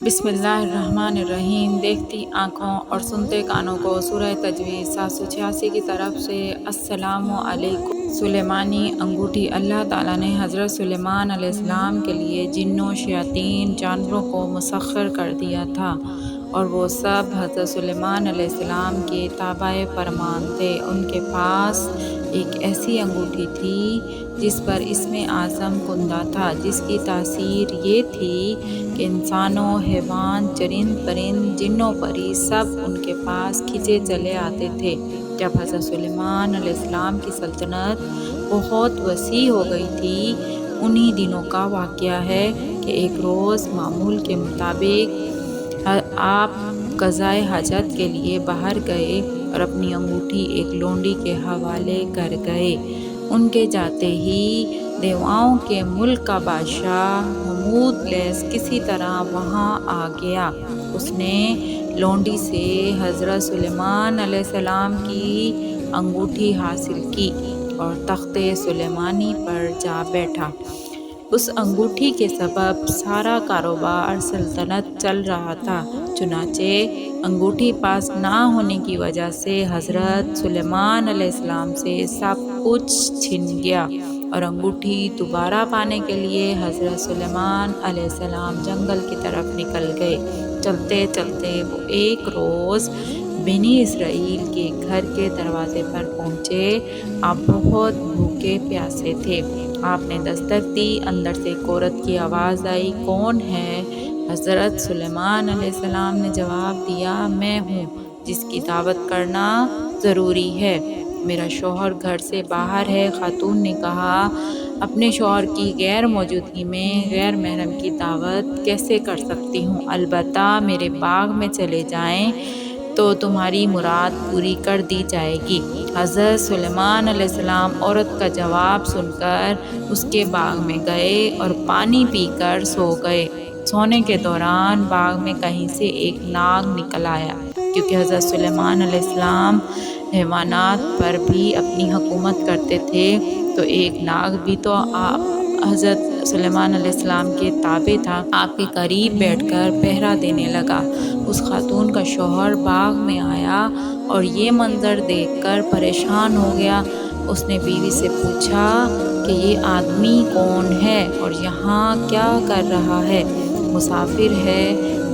بسم اللہ الرحمن الرحیم۔ دیکھتی آنکھوں اور سنتے کانوں کو سورہ تجوید 786 کی طرف سے السلام علیکم۔ سلیمانی انگوٹھی۔ اللہ تعالیٰ نے حضرت سلیمان علیہ السلام کے لیے جنوں، شیاطین، جانوروں کو مسخر کر دیا تھا اور وہ سب حضرت سلیمان علیہ السلام کے تابع فرمان تھے۔ ان کے پاس ایک ایسی انگوٹھی تھی جس پر اسم اعظم کندہ تھا، جس کی تاثیر یہ تھی کہ انسانوں، حیوان، چرند پرند، جن و پری سب ان کے پاس کھنچے چلے آتے تھے۔ جب حضرت سلیمان علیہ السلام کی سلطنت بہت وسیع ہو گئی تھی، انہی دنوں کا واقعہ ہے کہ ایک روز معمول کے مطابق آپ قضائے حاجت کے لیے باہر گئے اور اپنی انگوٹھی ایک لونڈی کے حوالے کر گئے۔ ان کے جاتے ہی دیواؤں کے ملک کا بادشاہ ہمودلیس کسی طرح وہاں آ گیا۔ اس نے لونڈی سے حضرت سلیمان علیہ السلام کی انگوٹھی حاصل کی اور تخت سلیمانی پر جا بیٹھا۔ اس انگوٹھی کے سبب سارا کاروبار سلطنت چل رہا تھا۔ چنانچہ انگوٹھی پاس نہ ہونے کی وجہ سے حضرت سلیمان علیہ السلام سے سب کچھ چھن گیا، اور انگوٹھی دوبارہ پانے کے لیے حضرت سلیمان علیہ السلام جنگل کی طرف نکل گئے۔ چلتے چلتے وہ ایک روز بنی اسرائیل کے گھر کے دروازے پر پہنچے۔ آپ بہت بھوکے پیاسے تھے۔ آپ نے دستک دی، اندر سے ایک عورت کی آواز آئی، کون ہے؟ حضرت سلیمان علیہ السلام نے جواب دیا، میں ہوں جس کی دعوت کرنا ضروری ہے، میرا شوہر گھر سے باہر ہے۔ خاتون نے کہا، اپنے شوہر کی غیر موجودگی میں غیر محرم کی دعوت کیسے کر سکتی ہوں؟ البتہ میرے باغ میں چلے جائیں تو تمہاری مراد پوری کر دی جائے گی۔ حضرت سلیمان علیہ السلام عورت کا جواب سن کر اس کے باغ میں گئے اور پانی پی کر سو گئے۔ سونے کے دوران باغ میں کہیں سے ایک ناگ نکل آیا۔ کیونکہ حضرت سلیمان علیہ السلام حیوانات پر بھی اپنی حکومت کرتے تھے، تو ایک ناگ بھی تو حضرت سلیمان علیہ السلام کے تابع تھا۔ آپ کے قریب بیٹھ کر پہرا دینے لگا۔ اس خاتون کا شوہر باغ میں آیا اور یہ منظر دیکھ کر پریشان ہو گیا۔ اس نے بیوی سے پوچھا کہ یہ آدمی کون ہے اور یہاں کیا کر رہا ہے؟ مسافر ہے،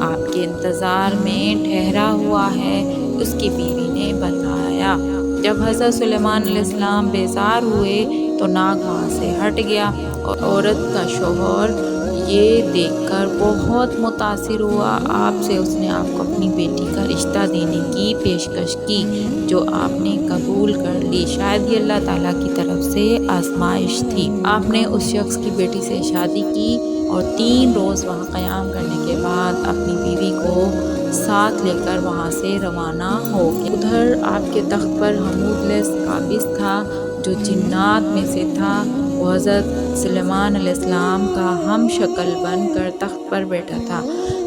آپ کے انتظار میں ٹھہرا ہوا ہے، اس کی بیوی نے بتایا۔ جب حضرت سلیمان علیہ السلام بیزار ہوئے تو ناگ وہاں سے ہٹ گیا، اور عورت کا شوہر یہ دیکھ کر بہت متاثر ہوا۔ آپ سے اس نے آپ کو اپنی بیٹی کا رشتہ دینے کی پیشکش کی، جو آپ نے قبول کر لی۔ شاید یہ اللہ تعالیٰ کی طرف سے آزمائش تھی۔ آپ نے اس شخص کی بیٹی سے شادی کی اور 3 روز وہاں قیام کرنے کے بعد اپنی بیوی کو ساتھ لے کر وہاں سے روانہ ہو گئے۔ ادھر آپ کے تخت پر ہمودلیس قابض تھا، جو جنات میں سے تھا۔ وہ حضرت سلیمان علیہ السلام کا ہم شکل بن کر تخت پر بیٹھا تھا،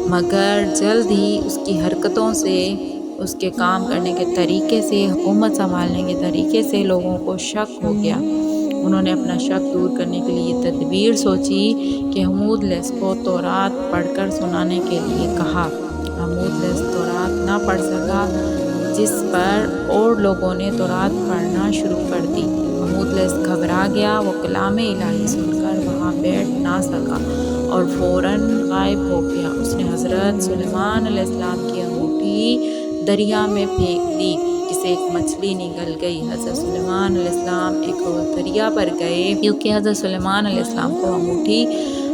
مگر جلد ہی اس کی حرکتوں سے، اس کے کام کرنے کے طریقے سے، حکومت سنبھالنے کے طریقے سے لوگوں کو شک ہو گیا۔ انہوں نے اپنا شک دور کرنے کے لیے یہ تدبیر سوچی کہ ہمودلیس کو تورات پڑھ کر سنانے کے لیے کہا۔ ہمودلیس تورات نہ پڑھ سکا، جس پر اور لوگوں نے تورات پڑھنا شروع کر دی۔ ہمودلیس گھبرا گیا، وہ کلام الہی سن کر وہاں بیٹھ نہ سکا اور فوراً غائب ہو گیا۔ اس نے حضرت سلیمان علیہ السلام کی انگوٹھی دریا میں پھینک دی، جسے ایک مچھلی نگل گئی۔ حضرت سلیمان علیہ السلام ایک روز دریا پر گئے، کیونکہ حضرت سلیمان علیہ السلام کو انگوٹھی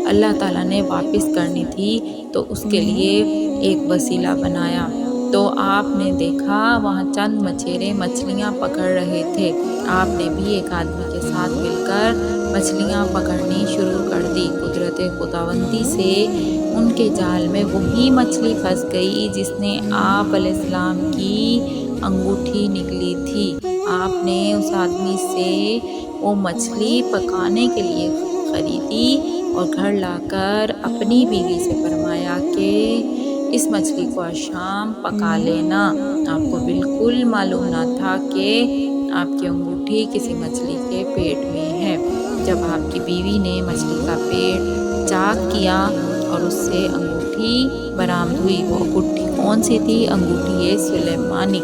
اللہ تعالیٰ نے واپس کرنی تھی، تو اس کے لیے ایک وسیلہ بنایا۔ تو آپ نے دیکھا وہاں چند مچھیرے مچھلیاں پکڑ رہے تھے۔ آپ نے بھی ایک آدمی کے ساتھ مل کر مچھلیاں پکڑنی شروع کر دی۔ قدرت خداوندی سے ان کے جال میں وہی مچھلی پھنس گئی جس نے آپ علیہ السلام کی انگوٹھی نکلی تھی۔ آپ نے اس آدمی سے وہ مچھلی پکانے کے لیے خریدی اور گھر لا کر اپنی بیوی سے فرمایا کہ اس مچھلی کو آج شام پکا لینا۔ آپ کو بالکل معلوم نہ تھا کہ آپ کی انگوٹھی کسی مچھلی کے پیٹ میں ہے۔ جب آپ کی بیوی نے مچھلی کا پیٹ چاک کیا اور اس سے انگوٹھی انگوٹھی برآمد ہوئی۔ وہ انگوٹھی کون سی تھی؟ انگوٹھی سلیمانی۔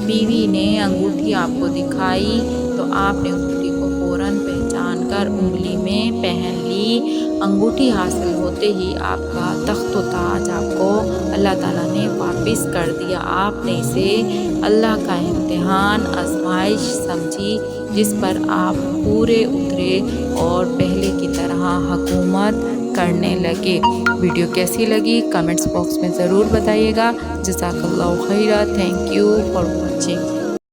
بیوی نے انگوٹھی آپ کو دکھائی تو آپ نے انگوٹھی کو فوراً پہچان کر انگلی میں پہن لی۔ انگوٹھی حاصل ہوتے ہی آپ کا تخت و تاج آپ کو اللہ تعالیٰ نے واپس کر دیا۔ آپ نے اسے اللہ کا امتحان، آزمائش سمجھی جس پر آپ پورے اترے اور پہلے کی طرح حکومت کرنے لگے۔ ویڈیو کیسی لگی کمنٹس باکس میں ضرور بتائیے گا۔ جزاک اللہ خیرہ۔ Thank you for watching.